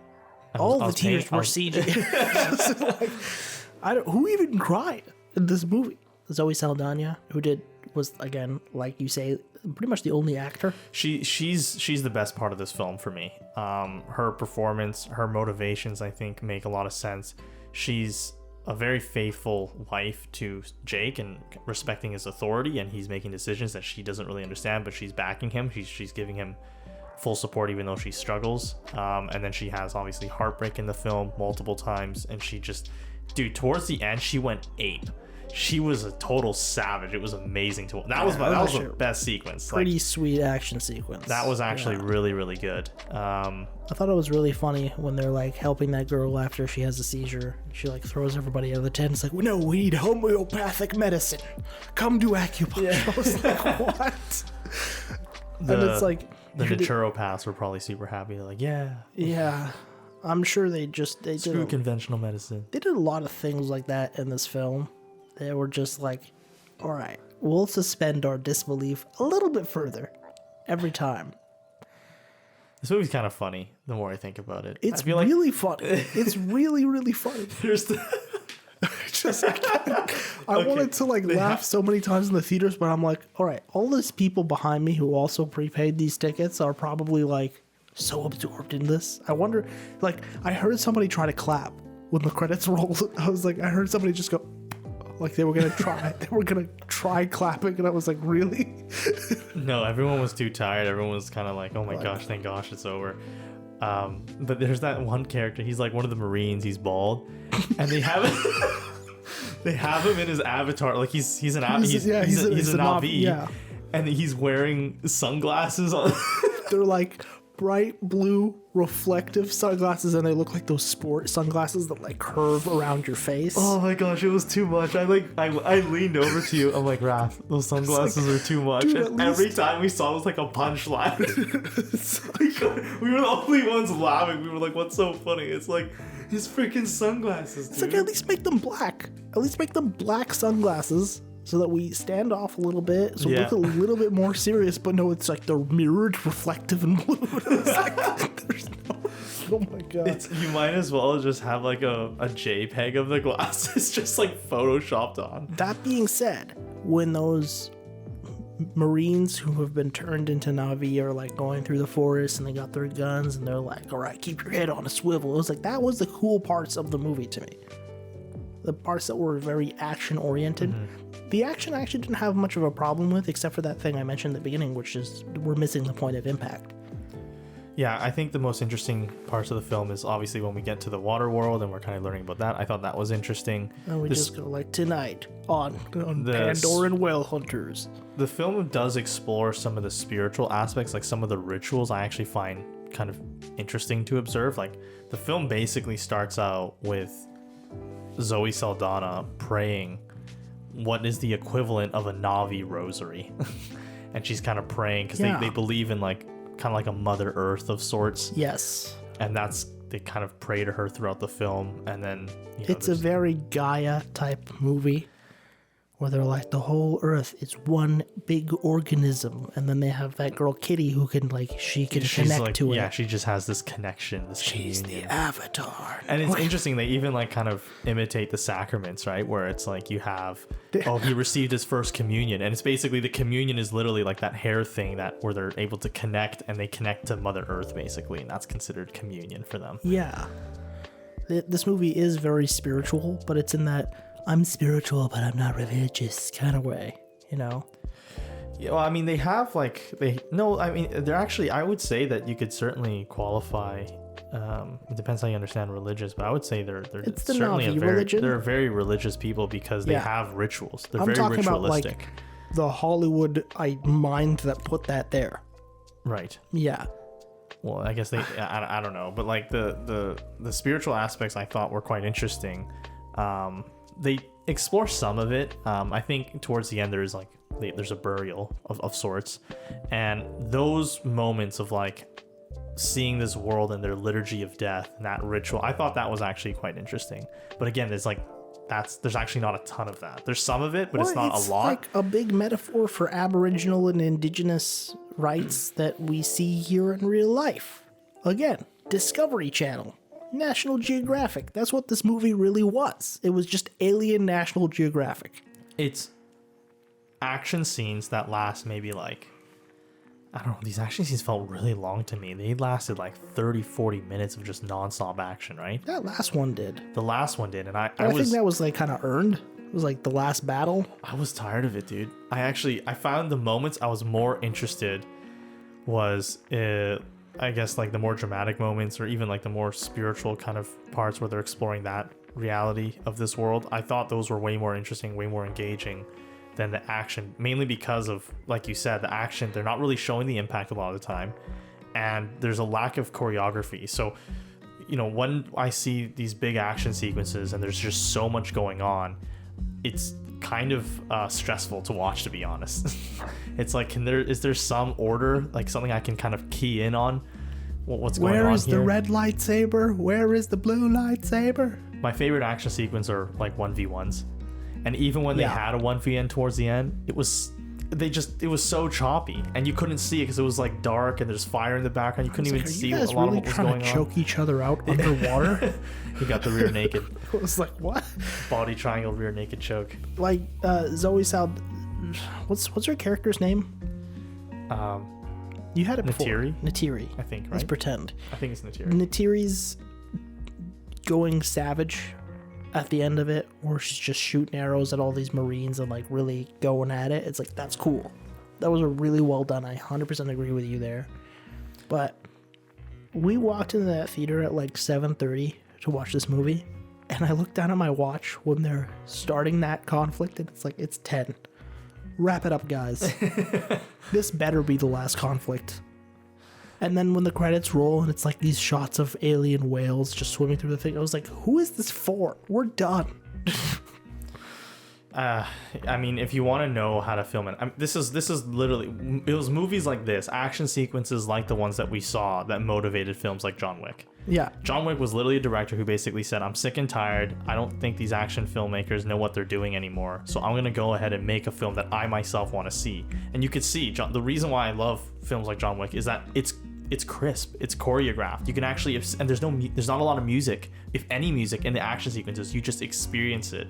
All the tears were CG. Who even cried in this movie? Zoe Saldana, who was, again, like you say, pretty much the only actor. She's the best part of this film for me. Her performance, her motivations, I think, make a lot of sense. She's a very faithful wife to Jake and respecting his authority, and he's making decisions that she doesn't really understand, but she's backing him. She's giving him full support even though she struggles. And then she has obviously heartbreak in the film multiple times, and she just, dude, towards the end she went ape. She was a total savage. It was amazing to watch. That was the best sequence. Pretty sweet action sequence. That was actually really, really good. I thought it was really funny when they're like helping that girl after she has a seizure. She like throws everybody out of the tent. It's like, no, we need homeopathic medicine. Come do acupuncture. Yeah. I was like, what? And it's like, the naturopaths were probably super happy. They're like, yeah. I'm sure they screw conventional medicine. They did a lot of things like that in this film. They were just like, all right, we'll suspend our disbelief a little bit further every time. This movie's kind of funny the more I think about it. It's really funny. It's really, really funny. I wanted to laugh so many times in the theaters, but I'm like, all right, all these people behind me who also prepaid these tickets are probably like so absorbed in this. I wonder, I heard somebody try to clap when the credits rolled. I was like, I heard somebody just go, like they were gonna try clapping, and I was like, really? No, everyone was too tired. Everyone was kind of like, oh my gosh, thank gosh it's over. But there's that one character. He's like one of the Marines. He's bald, and they have him in his avatar. Like he's a Na'vi, and he's wearing sunglasses on. They're like bright blue reflective sunglasses, and they look like those sport sunglasses that like curve around your face. Oh my gosh, it was too much. I leaned over to you. I'm like, Raph, those sunglasses are too much. Dude, and every time we saw it was like a punchline. We were the only ones laughing. We were like, what's so funny? It's like his freaking sunglasses, dude. It's like, at least make them black. At least make them black sunglasses so that we stand off a little bit, so we look a little bit more serious. But no, it's like they're mirrored, reflective, and blue. It's like, there's no... Oh my god. You might as well just have like a JPEG of the glasses just like photoshopped on. That being said, when those Marines who have been turned into Na'vi are like going through the forest and they got their guns and they're like, all right, keep your head on a swivel. It was like, that was the cool parts of the movie to me. The parts that were very action oriented. Mm-hmm. The action I actually didn't have much of a problem with, except for that thing I mentioned at the beginning, which is we're missing the point of impact. Yeah, I think the most interesting parts of the film is obviously when we get to the water world and we're kind of learning about that. I thought that was interesting. And we just go like, tonight on Pandoran Whale Hunters. The film does explore some of the spiritual aspects, like some of the rituals I actually find kind of interesting to observe. Like the film basically starts out with Zoe Saldana praying what is the equivalent of a Na'vi rosary. And she's kind of praying because they believe in like kind of like a Mother Earth of sorts. Yes. And they kind of pray to her throughout the film. And then it's a very Gaia type movie where they're like, the whole Earth is one big organism. And then they have that girl Kitty who can she's connect like, to it. Yeah, she just has this connection. She's communion. the avatar. And it's interesting, they even like kind of imitate the sacraments, right? Where it's like you have, he received his first communion. And it's basically, the communion is literally like that hair thing where they're able to connect, and they connect to Mother Earth basically. And that's considered communion for them. Yeah. This movie is very spiritual, but it's in that I'm spiritual, but I'm not religious kind of way, you know? Yeah, well, I mean, they have they're actually, I would say that you could certainly qualify. It depends how you understand religious, but I would say they're certainly religion. They're very religious people because they have rituals. They're very ritualistic. About like the Hollywood mind that put that there. Right. Yeah. Well, I guess I don't know, but like the spiritual aspects I thought were quite interesting. They explore some of it. I think towards the end there's a burial of sorts, and those moments of like seeing this world and their liturgy of death and that ritual, I thought that was actually quite interesting. But again, there's actually not a ton of that. There's some of it, but it's not a lot. Like a big metaphor for Aboriginal and Indigenous rights that we see here in real life. Again, Discovery Channel. National Geographic. That's what this movie really was. It was just alien National Geographic. It's action scenes that last maybe like, I don't know, these action scenes felt really long to me. They lasted like 30-40 minutes of just nonstop action, right? That last one did. The last one did, and I think that was like kind of earned. It was like the last battle. I was tired of it, dude. I found the moments I was more interested was I guess like the more dramatic moments, or even like the more spiritual kind of parts where they're exploring that reality of this world. I thought those were way more interesting, way more engaging than the action, mainly because of, like you said, the action, they're not really showing the impact a lot of the time, and there's a lack of choreography. So, when I see these big action sequences and there's just so much going on, it's kind of stressful to watch, to be honest. It's like, is there some order, like something I can kind of key in on what's going on here? Where is the red lightsaber? Where is the blue lightsaber? My favorite action sequence are like 1v1s, and even when they had a 1v1 towards the end, it was so choppy, and you couldn't see it because it was like dark and there's fire in the background. You couldn't even see a lot of what was going on. Trying to choke each other out underwater? You got the rear naked. I was like, what? Body triangle, rear naked choke. Like Zoe what's her character's name? You had it before. Neytiri. I think, right? Let's pretend. I think it's Neytiri. Neytiri's going savage at the end of it, or she's just shooting arrows at all these Marines and like really going at it. It's like, that's cool. That was a really well done. I 100% agree with you there. But we walked into that theater at like 7:30 to watch this movie, and I looked down at my watch when they're starting that conflict, and it's like, it's 10. Wrap it up, guys. This better be the last conflict. And then when the credits roll and it's like these shots of alien whales just swimming through the thing, I was like, who is this for? We're done. I mean, if you want to know how to film it, this is literally, it was movies like this, action sequences like the ones that we saw that motivated films like John Wick. Yeah. John Wick was literally a director who basically said, I'm sick and tired. I don't think these action filmmakers know what they're doing anymore. So I'm going to go ahead and make a film that I myself want to see. And you could see, the reason why I love films like John Wick is that it's crisp, it's choreographed. You can actually, and there's not a lot of music, if any music in the action sequences. You just experience it.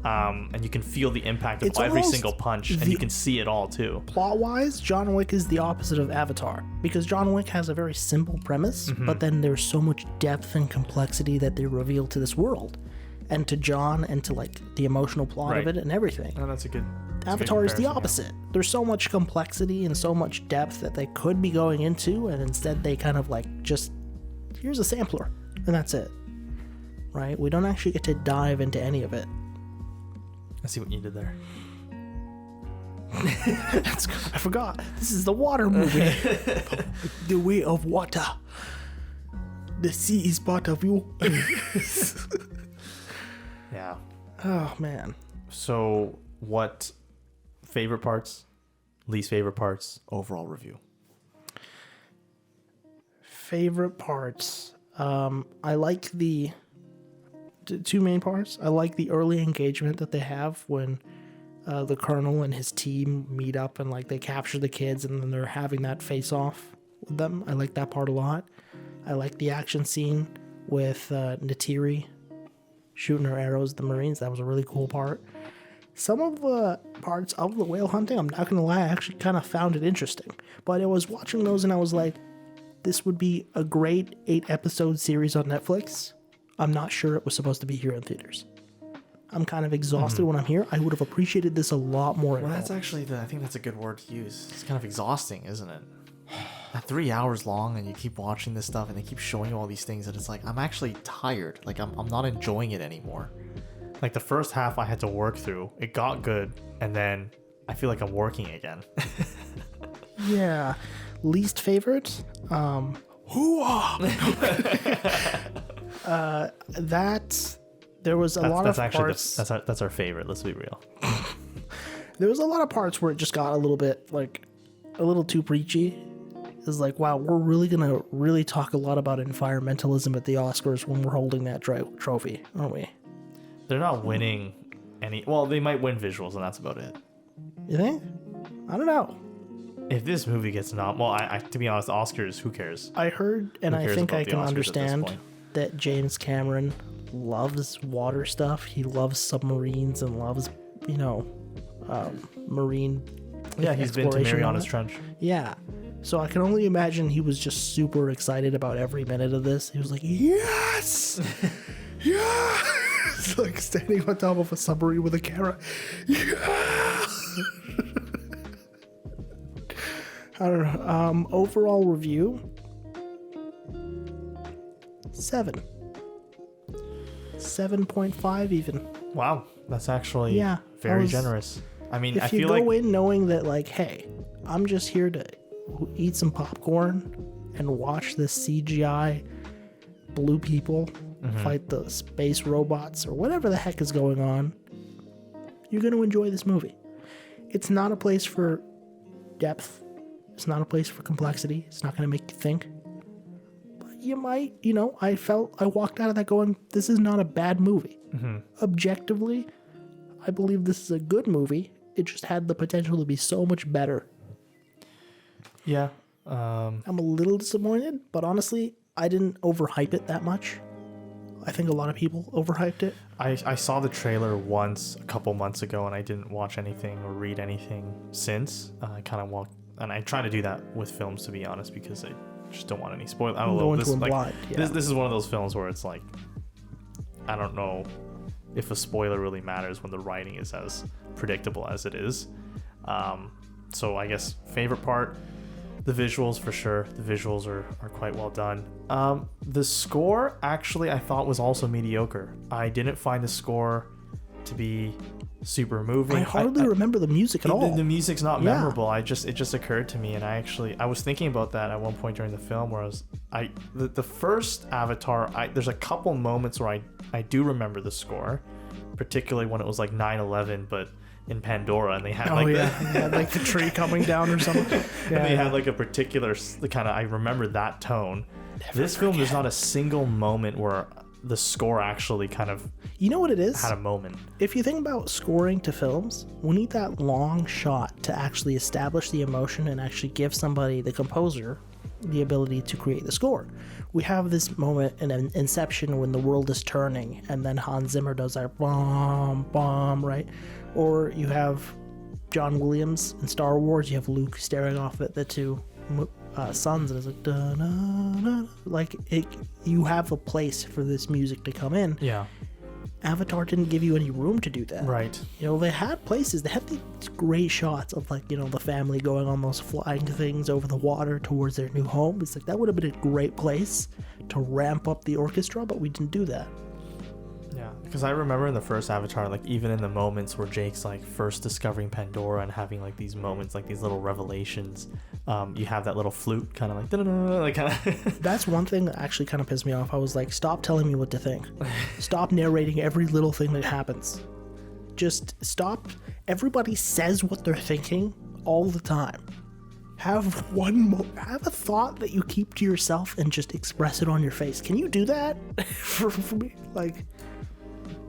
And you can feel the impact of every single punch, and you can see it all too. Plot-wise, John Wick is the opposite of Avatar, because John Wick has a very simple premise, but then there's so much depth and complexity that they reveal to this world, and to John, and to like the emotional plot of it and everything. Oh, that's a good. Avatar is the opposite. There's so much complexity and so much depth that they could be going into, and instead they kind of like just, here's a sampler, and that's it. Right? We don't actually get to dive into any of it. I see what you did there. I forgot. This is the water movie. The way of water. The sea is part of you. Yeah. Oh, man. So, what favorite parts, least favorite parts, overall review? Favorite parts. I like the two main parts. I like the early engagement that they have when the colonel and his team meet up and like they capture the kids and then they're having that face off with them. I like that part a lot. I like the action scene with Neytiri shooting her arrows at the Marines. That was a really cool part. Some of the parts of the whale hunting, I'm not gonna lie, I actually kind of found it interesting. But I was watching those and I was like, this would be a great 8-episode series on Netflix. I'm not sure it was supposed to be here in theaters. I'm kind of exhausted when I'm here. I would have appreciated this a lot more. Well, that's actually I think that's a good word to use. It's kind of exhausting, isn't it? At 3 hours long, and you keep watching this stuff, and they keep showing you all these things, and it's like I'm actually tired. Like I'm not enjoying it anymore. Like the first half I had to work through. It got good, and then I feel like I'm working again. Yeah. Least favorite? That there was a lot of parts. That's our favorite. Let's be real. There was a lot of parts where it just got a little bit like a little too preachy. It's like, wow, we're really gonna really talk a lot about environmentalism at the Oscars when we're holding that trophy, aren't we? They're not winning any. Well, they might win visuals, and that's about it. You think? I don't know. If this movie gets well, I to be honest, Oscars, who cares? I heard, and I think I can understand that James Cameron loves water stuff. He loves submarines and loves, marine. Yeah, he's been to Mariana's Trench. Yeah. So I can only imagine he was just super excited about every minute of this. He was like, yes! Yeah! It's like standing on top of a submarine with a camera. Yeah! I don't know. Overall review, 7. 7.5 even. Wow, that's actually very generous. I mean, I feel like... If you go in knowing that, like, hey, I'm just here to eat some popcorn and watch this CGI blue people fight the space robots or whatever the heck is going on, you're going to enjoy this movie. It's not a place for depth. It's not a place for complexity. It's not going to make you think. But you might, I walked out of that going, this is not a bad movie. Objectively, I believe this is a good movie. It just had the potential to be so much better. Yeah. I'm a little disappointed, but honestly, I didn't overhype it that much. I think a lot of people overhyped it. I saw the trailer once a couple months ago, and I didn't watch anything or read anything since. I kind of walked, and I try to do that with films, to be honest, because I just don't want any spoilers. I don't know. This is one of those films where it's like, I don't know if a spoiler really matters when the writing is as predictable as it is. So I guess favorite part, the visuals for sure. The visuals are quite well done. The score actually I thought was also mediocre. I didn't find the score to be super moving. I hardly remember the music at all. The music's not memorable. It just occurred to me, and I was thinking about that at one point during the film, where the first Avatar, there's a couple moments where I do remember the score, particularly when it was like 9/11, but in Pandora, and they had like the tree coming down or something. And they had like a particular kind of, I remember that tone. This film, there's not a single moment where the score actually kind of, you know what it is? Had a moment. If you think about scoring to films, we need that long shot to actually establish the emotion and actually give somebody, the composer, the ability to create the score. We have this moment in Inception when the world is turning, and then Hans Zimmer does that bomb, bomb, right? Or you have John Williams in Star Wars. You have Luke staring off at the two suns, and it's like da, da, da. Like it. You have a place for this music to come in. Yeah. Avatar didn't give you any room to do that. Right. You know, they had places. They had these great shots of, like, you know, the family going on those flying things over the water towards their new home. It's like that would have been a great place to ramp up the orchestra, but we didn't do that. Yeah, because I remember in the first Avatar, like, even in the moments where Jake's like first discovering Pandora and having like these moments, like these little revelations, you have that little flute kind of like da-da-da, like kind of. That's one thing that actually kind of pissed me off. I was like, stop telling me what to think. Stop narrating every little thing that happens. Just stop. Everybody says what they're thinking all the time. Have have a thought that you keep to yourself and just express it on your face. Can you do that for me? Like.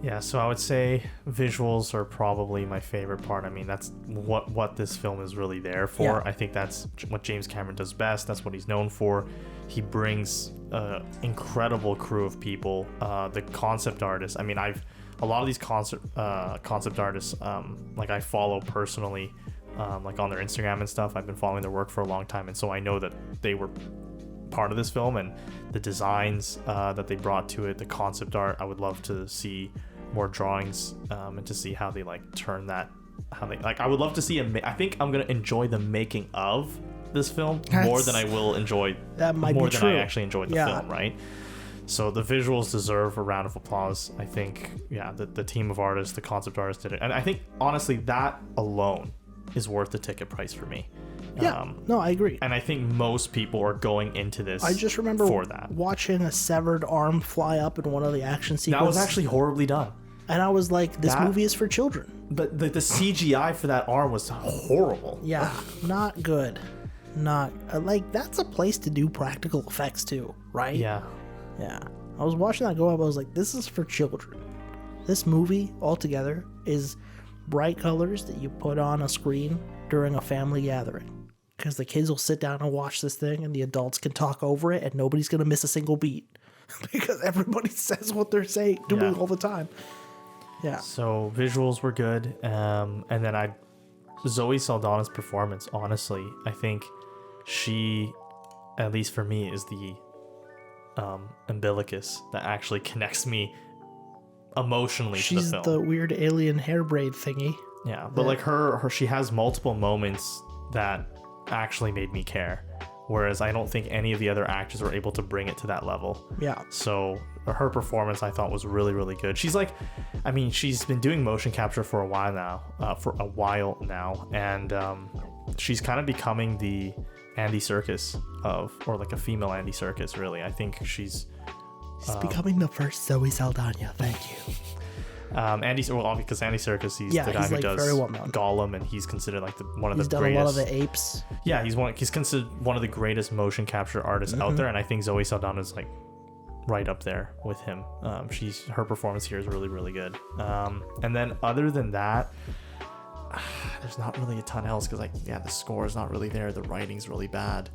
Yeah, so I would say visuals are probably my favorite part. I mean, that's what this film is really there for. Yeah. I think that's what James Cameron does best. That's what he's known for. He brings an incredible crew of people. The concept artists. I mean, a lot of these concept artists, like I follow personally, like on their Instagram and stuff. I've been following their work for a long time, and so I know that they were part of this film, and the designs that they brought to it, the concept art. I would love to see more drawings and to see how they like turn that, how they like. I would love to see I think I'm gonna enjoy the making of this film more than I will enjoy that might more be than true. I actually enjoyed the film, right? So the visuals deserve a round of applause. I think, yeah, the team of artists, the concept artists did it, and I think honestly that alone is worth the ticket price for me. Yeah, no, I agree. And I think most people are going into this. I just remember for that. Watching a severed arm fly up in one of the action sequences. That was actually horribly done. And I was like, this movie is for children. But the CGI for that arm was horrible. Yeah, not good. Not like that's a place to do practical effects too, right? Yeah. Yeah. I was watching that go up. I was like, this is for children. This movie altogether is bright colors that you put on a screen during a family gathering. Because the kids will sit down and watch this thing, and the adults can talk over it, and nobody's going to miss a single beat. Because everybody says what they're saying, doing all the time. Yeah. So visuals were good. And then Zoe Saldana's performance, honestly, I think she, at least for me, is the umbilicus that actually connects me emotionally to the film. She's the weird alien hair braid thingy. Yeah, but like her she has multiple moments that actually made me care, whereas I don't think any of the other actors were able to bring it to that level. Yeah. So her performance I thought was really, really good. She's like, I mean, she's been doing motion capture for a while now, and she's kind of becoming the Andy Serkis or like a female Andy Serkis, really. I think she's becoming the first Zoe Saldana. Thank you. Because Andy Serkis, he's the guy who like does very well known. Gollum, and he's considered like one of the greatest. He's done a lot of the apes. Yeah, he's considered one of the greatest motion capture artists out there, and I think Zoe Saldana is like right up there with him. Her performance here is really, really good. And then other than that, there's not really a ton else because the score is not really there. The writing's really bad.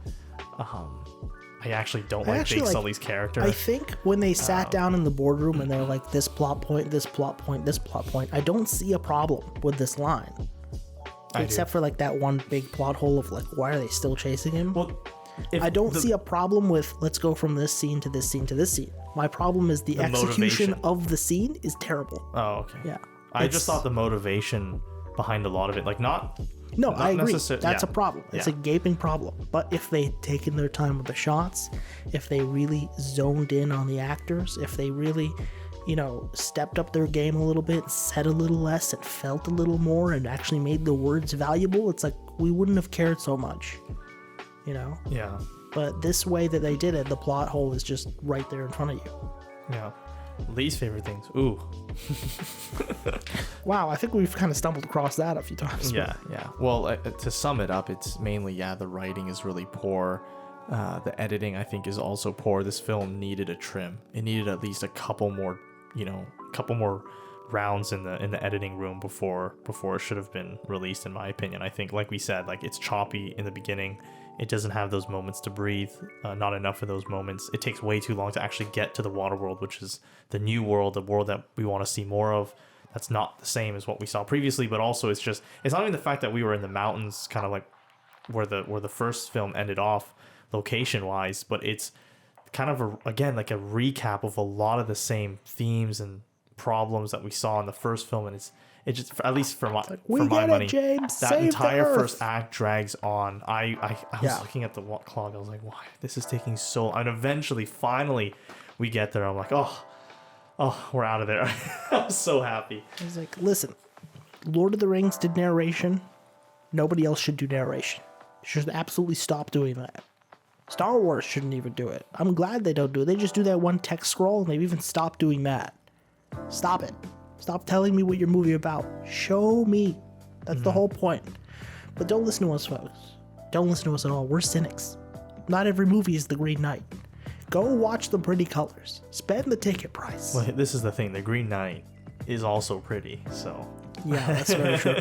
I actually don't like Jake Sully's character. I think when they sat down in the boardroom and they're like, this plot point, this plot point, this plot point, I don't see a problem with this line. Except for like that one big plot hole of like, why are they still chasing him? Well, I don't see a problem with let's go from this scene to this scene to this scene. My problem is the execution motivation of the scene is terrible. Oh, okay. Yeah. I just thought the motivation behind a lot of it, like not... No, I agree. That's a yeah. problem. It's a gaping problem. But if they'd taken their time with the shots, if they really zoned in on the actors, if they really stepped up their game a little bit, said a little less, and felt a little more, and actually made the words valuable, it's like we wouldn't have cared so much, Yeah. But this way that they did it, the plot hole is just right there in front of you. Yeah. Least favorite things. Ooh. Wow, I think we've kind of stumbled across that a few times. Yeah. Well, to sum it up, it's mainly, the writing is really poor. The editing, I think, is also poor. This film needed a trim. It needed at least a couple more rounds in the editing room before it should have been released, in my opinion. I think, like we said, it's choppy in the beginning. It doesn't have those moments to breathe, not enough of those moments. It takes way too long to actually get to the water world, which is the new world, the world that we want to see more of. That's not the same as what we saw previously, but also it's not even the fact that we were in the mountains, kind of like where the first film ended off location wise, but it's kind of again like a recap of a lot of the same themes and problems that we saw in the first film, and it just, at least for my money, James, that entire first act drags on. I was looking at the clock. I was like, why this is taking so long? And eventually, finally, we get there. I'm like, oh, we're out of there. I was so happy. I was like, listen, Lord of the Rings did narration. Nobody else should do narration. You should absolutely stop doing that. Star Wars shouldn't even do it. I'm glad they don't do it. They just do that one text scroll, and they've even stopped doing that. Stop it. Stop telling me what your movie about. Show me. That's the whole point. But don't listen to us, folks. Don't listen to us at all. We're cynics. Not every movie is The Green Knight. Go watch the pretty colors. Spend the ticket price. Well, this is the thing. The Green Knight is also pretty, so. Yeah, that's very true.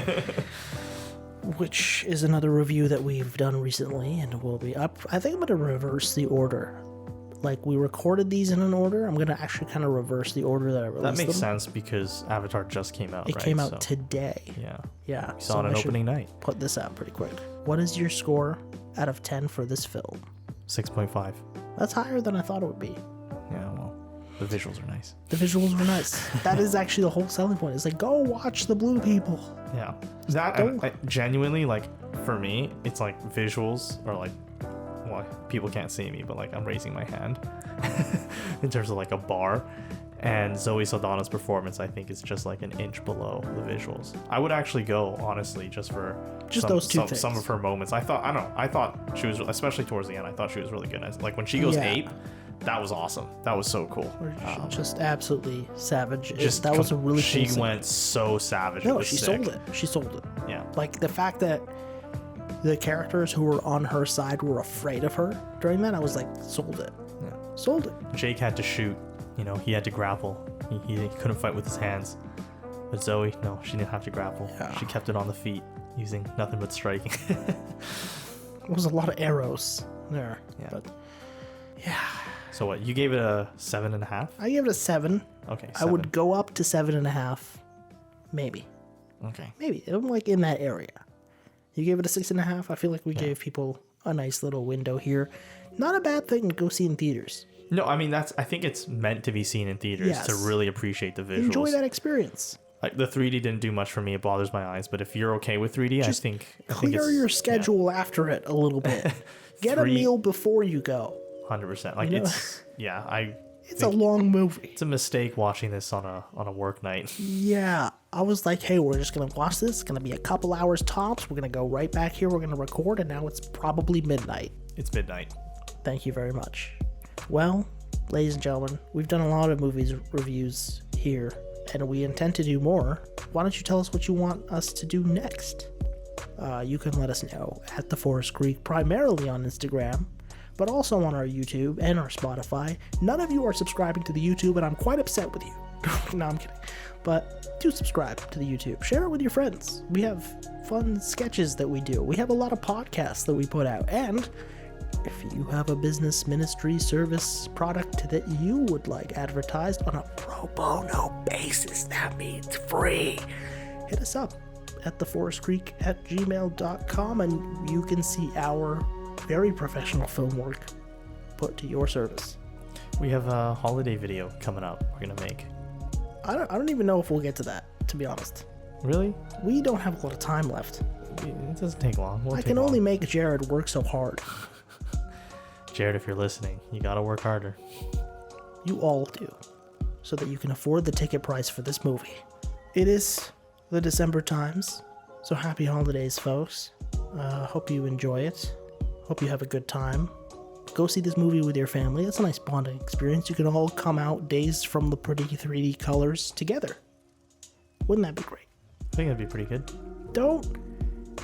Which is another review that we've done recently and will be up. I think I'm going to reverse the order. Like, we recorded these in an order. I'm going to actually kind of reverse the order that I released them. That makes sense because Avatar just came out, It came out today. Yeah. Yeah. We saw it on opening night. Put this out pretty quick. What is your score out of 10 for this film? 6.5. That's higher than I thought it would be. Yeah, well, the visuals are nice. The visuals were nice. That is actually the whole selling point. It's like, go watch the blue people. Yeah. Genuinely, for me, it's like visuals are like, well, people can't see me, but I'm raising my hand in terms of a bar. And Zoe Saldana's performance, I think, is just an inch below the visuals. I would actually go, honestly, just for those two things. Some of her moments. I thought she was, especially towards the end, I thought she was really good. When she goes ape, that was awesome. That was so cool. Just absolutely savage. That was a really cool She went so savage. No, she sold it. She sold it. Yeah. The fact that the characters who were on her side were afraid of her during that, I was like, sold it. Yeah. Sold it. Jake had to shoot. He had to grapple. He couldn't fight with his hands. But Zoe, no, she didn't have to grapple. Yeah. She kept it on the feet using nothing but striking. It was a lot of arrows there. Yeah. But yeah. So what? You gave it a 7.5? I gave it a 7. Okay. 7. I would go up to 7.5. Maybe. Okay. Maybe. I'm in that area. You gave it a 6.5. I feel like we gave people a nice little window here. Not a bad thing to go see in theaters. No, I mean, I think it's meant to be seen in theaters to really appreciate the visuals. Enjoy that experience. The 3D didn't do much for me. It bothers my eyes. But if you're okay with 3D, just I think clear your schedule after it a little bit. Get a meal before you go. 100%. It's a long movie. It's a mistake watching this on a work night. Yeah. I was like, hey, we're just going to watch this. It's going to be a couple hours tops. We're going to go right back here. We're going to record. And now it's probably midnight. It's midnight. Thank you very much. Well, ladies and gentlemen, we've done a lot of movies reviews here, and we intend to do more. Why don't you tell us what you want us to do next? You can let us know at The Forest Creek, primarily on Instagram, but also on our YouTube and our Spotify. None of you are subscribing to the YouTube, and I'm quite upset with you. No, I'm kidding. But do subscribe to the YouTube. Share it with your friends. We have fun sketches that we do. We have a lot of podcasts that we put out, and if you have a business, ministry, service, product that you would like advertised on a pro bono basis, that means free, hit us up at theforestcreek@gmail.com, and you can see our very professional film work put to your service. We have a holiday video coming up we're going to make. I don't even know if we'll get to that, to be honest. Really? We don't have a lot of time left. It doesn't take long. I can only make Jared work so hard. Jared, if you're listening, you gotta work harder. You all do. so that you can afford the ticket price for this movie. It is the December times, so happy holidays, folks. Hope you enjoy it. Hope you have a good time. Go see this movie with your family. It's a nice bonding experience. You can all come out dazed from the pretty 3D colors together. Wouldn't that be great? I think that'd be pretty good. Don't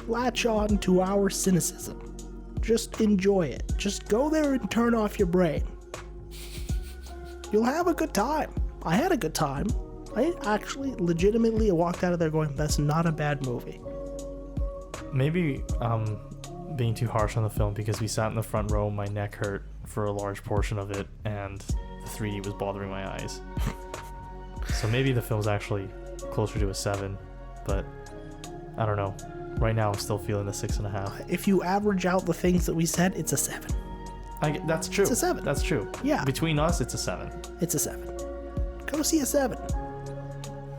latch on to our cynicism. Just enjoy it. Just go there and turn off your brain. You'll have a good time. I had a good time. I actually legitimately walked out of there going, that's not a bad movie. Maybe being too harsh on the film because we sat in the front row, my neck hurt for a large portion of it, and the 3D was bothering my eyes. So maybe the film's actually closer to a 7, but I don't know. Right now I'm still feeling the 6.5. If you average out the things that we said, it's a 7. That's true. It's a 7. That's true. Yeah. Between us, it's a 7. It's a 7. Go see a 7.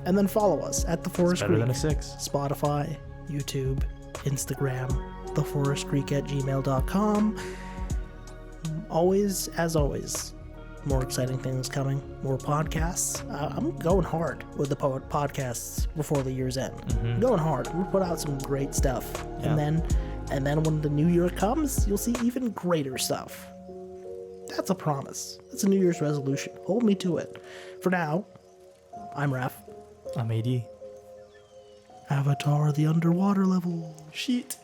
And then follow us at The Forest Better Creek. than a 6. Spotify, YouTube, Instagram, theforestcreek@gmail.com. Always, as always, more exciting things coming, more podcasts. I'm going hard with the podcasts before the year's end. I'm going hard. I'm gonna put out some great stuff, Yeah. and then when the new year comes, you'll see even greater stuff. That's a promise. That's a New Year's resolution. Hold me to it. For now, I'm Raph. I'm AD. Avatar: The Underwater Level. Sheet.